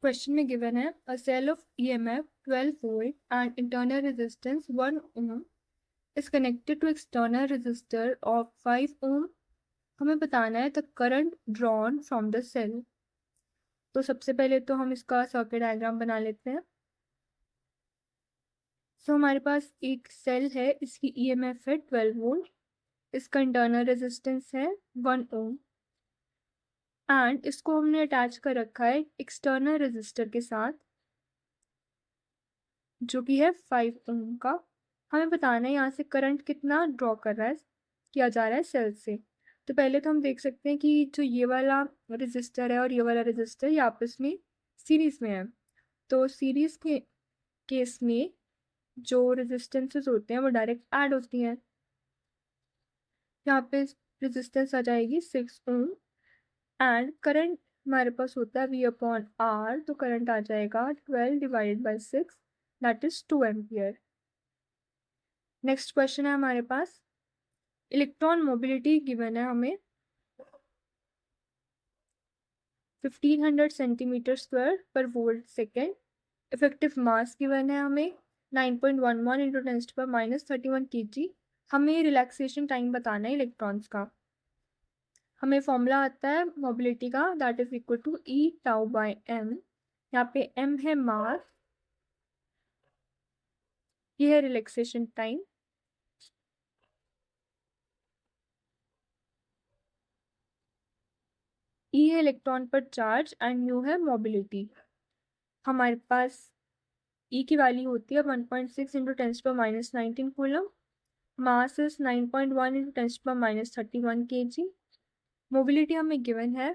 Question में given है a cell of EMF 12 volt and internal resistance 1 ohm is connected to external resistor of 5 ohm. हमें बताना है the current drawn from the cell. तो सबसे पहले तो हम इसका सर्किट डायग्राम बना लेते हैं। हमारे पास एक सेल है, इसकी EMF है 12 वोल्ट, इसका इंटरनल रेजिस्टेंस है 1 ओम एंड इसको हमने अटैच कर रखा है एक्सटर्नल रेजिस्टर के साथ जो कि है 5 ओम का। हमें बताना है यहाँ से करंट कितना ड्रॉ कर रहा है, किया जा रहा है सेल से। तो पहले तो हम देख सकते हैं कि जो ये वाला रेजिस्टर है और ये वाला रेजिस्टर ये आपस में सीरीज में है। तो सीरीज के केस में जो रेजिस्टेंसेस होते हैं वो डायरेक्ट ऐड होती हैं। यहाँ पे रेजिस्टेंस आ जाएगी 6 ओम एंड करंट हमारे पास होता है V/R। तो करंट आ जाएगा 12 divided by 6 that is 2 ampere. Next question है हमारे पास इलेक्ट्रॉन मोबिलिटी गिवन है हमें 1500 सेंटीमीटर स्क्वायर पर volt second. Effective mass given है हमें 9.11 इंटू 10⁻³ kg। हमें रिलैक्सेशन टाइम बताना है इलेक्ट्रॉन्स का। हमें फॉर्मूला आता है मोबिलिटी का that is equal to E/τ/m। यहाँ पे m है मास, ये है रिलैक्सेशन टाइम, E है इलेक्ट्रॉन पर चार्ज एंड U है मोबिलिटी। हमारे पास E की वैल्यू होती है 1.6 into 10⁻19 coulomb, mass is 9.1 into 10⁻31 kg। Mobility हमें गिवन है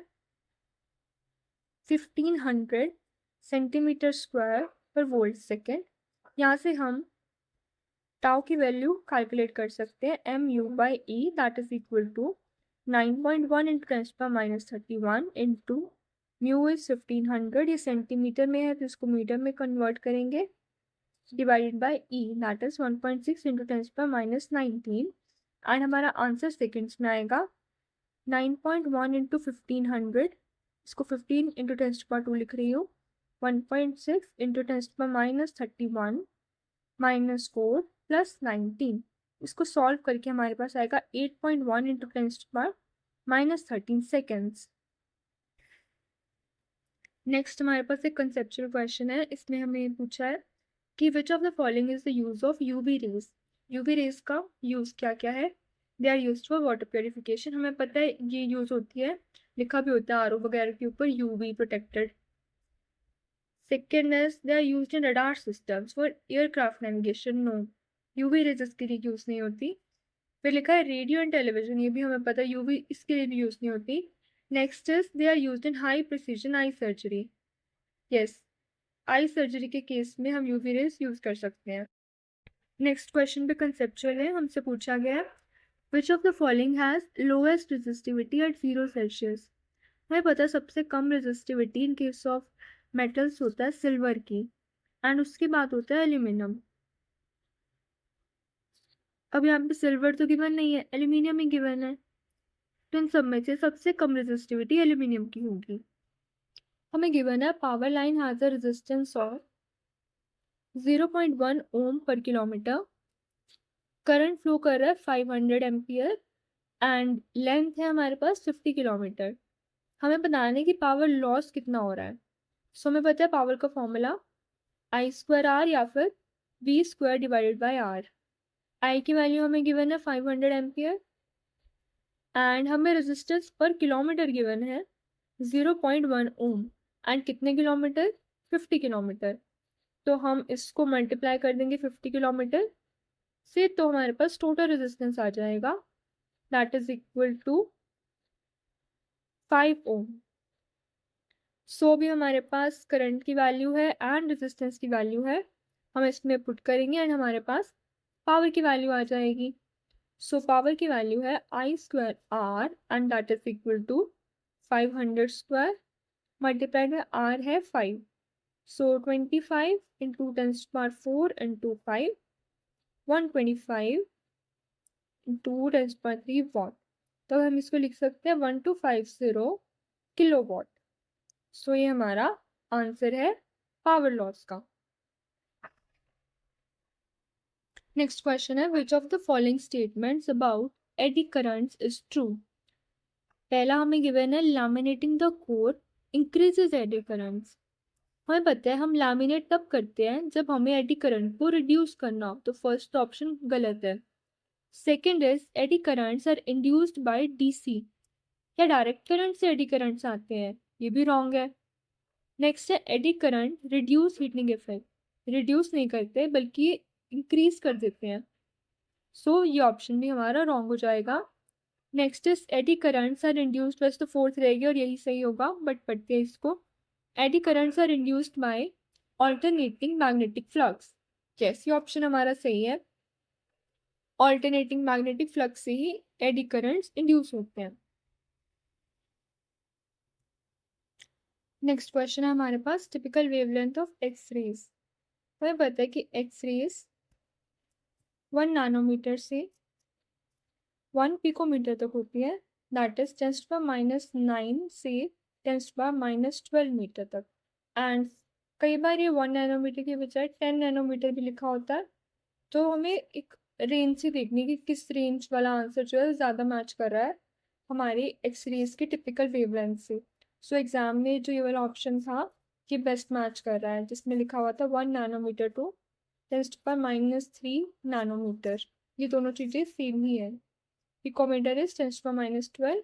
1500 सेंटीमीटर स्क्वायर पर वोल्ट सेकेंड। यहाँ से हम टाउ की वैल्यू कैलकुलेट कर सकते हैं mu/e that is equal to 9.1 into 10⁻31 into mu is 1500, ये सेंटीमीटर में है तो इसको मीटर में कन्वर्ट करेंगे, divided by E that is 1.6 into 10⁻19 and हमारा आंसर सेकेंड्स में आएगा 9.1 इंटू 1500, इसको 15 इंटू 10⁻2 लिख रही हूँ, 1.6 इंटू 10⁻31 माइनस 4 प्लस 19। इसको सॉल्व करके हमारे पास आएगा 8.1 इंटू 10⁻13 सेकेंड्स। नेक्स्ट हमारे पास एक कंसेप्चुअल क्वेश्चन है, इसमें हमें पूछा है कि which of the following is the use of UV rays. UV rays का यूज क्या क्या है? They are use for water purification. हमें पता है ये यूज होती है, लिखा भी होता है आरओ वगैरह के ऊपर UV protected. Second is they are use in radar systems for aircraft navigation. No, UV rays इसके लिए यूज नहीं होती। फिर लिखा है रेडियो एंड टेलीविजन, ये भी हमें पता है यूवी इसके लिए भी यूज नहीं होती। Next is they are use in high precision eye surgery. Yes, eye surgery के केस में हम यूवी रेज यूज कर सकते हैं। नेक्स्ट क्वेश्चन पे कंसेप्चुअल है, हमसे पूछा गया है which of the following has lowest resistivity at 0 Celsius. हमें पता है सबसे कम resistivity in case of metals होता है सिल्वर की एंड उसके बाद होता है एल्यूमिनियम। अब यहाँ पे सिल्वर तो गिवन नहीं है, एल्यूमिनियम ही गिवन है, तो इन सब में से सबसे कम रेजिस्टिविटी एल्यूमिनियम की होगी। हमें गिवन है power line has a resistance of 0.1 ओम पर किलोमीटर, करंट फ्लो कर रहा है 500 एम्पियर एंड लेंथ है हमारे पास 50 किलोमीटर। हमें बताना है कि पावर लॉस कितना हो रहा है। सो हमें पता है पावर का फॉर्मूला I/R या फिर V² डिवाइडेड बाय R। आई की वैल्यू हमें गिवन है 500 एम्पियर एंड हमें रेजिस्टेंस पर किलोमीटर गिवन है 0.1 ओम एंड कितने किलोमीटर? 50 किलोमीटर। तो हम इसको मल्टीप्लाई कर देंगे 50 किलोमीटर से, तो हमारे पास टोटल रेजिस्टेंस आ जाएगा दैट इज इक्वल टू 5 ओम। सो भी हमारे पास करंट की वैल्यू है एंड रेजिस्टेंस की वैल्यू है, हम इसमें पुट करेंगे एंड हमारे पास पावर की वैल्यू आ जाएगी। सो पावर की वैल्यू है I/R and that is equal to 500² multiplied by R है 5। So 25 into 10⁻4 into 5, 125 into 10⁻3 watt. तो हम इसको लिख सकते हैं 1250 किलो वॉट। सो ये हमारा आंसर है पावर लॉस का। नेक्स्ट क्वेश्चन है which of the following statements about eddy currents is true. पहला हमें गिवन है laminating the core increases eddy currents. हमें पता है हम लैमिनेट तब करते हैं जब हमें एडी करंट को रिड्यूस करना हो, तो फर्स्ट ऑप्शन गलत है। Second is eddy currents are induced by DC, या डायरेक्ट करंट से एडी करंट्स आते हैं, ये भी रॉन्ग है। नेक्स्ट है eddy current reduce heating effect, reduce नहीं करते बल्कि इंक्रीज कर देते हैं, सो ये ऑप्शन भी हमारा रॉन्ग हो जाएगा। Next is eddy currents are induced, बस तो फोर्थ रहेगी और यही सही होगा, बट पढ़ते हैं इसको। Eddy currents are induced by alternating magnetic flux, yes ये ऑप्शन हमारा सही है। ऑल्टरनेटिंग मैग्नेटिक फ्लक्स से ही एडी करंट्स इंड्यूस होते हैं। नेक्स्ट क्वेश्चन है हमारे पास typical wavelength of X rays. हमें पता है कि एक्स रेज 1 नैनोमीटर से 1 पिकोमीटर तक होती है, दैट इज 10⁻⁹ से 10⁻12 मीटर तक। एंड कई बार ये 1 नैनोमीटर की बजाय 10 नैनोमीटर भी लिखा होता है, तो हमें एक रेंज से देखनी कि किस रेंज वाला आंसर जो है ज़्यादा मैच कर रहा है हमारी एक्स रेज की टिपिकल वेवलेंथ से। सो एग्जाम में जो ये वाला ऑप्शन था ये बेस्ट मैच कर रहा है, जिसमें लिखा हुआ था 1 नैनोमीटर टू 10⁻³ नैनोमीटर, ये दोनों चीज़ें सेम ही है। पिकोमीटर इज 10⁻12,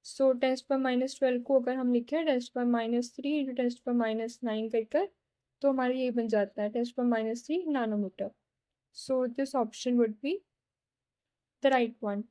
सो 10⁻12 को अगर हम लिखें 10⁻³ इंटू 10⁻9 कर तो हमारा ये बन जाता है 10⁻³ nanometre. So this option would be the right one.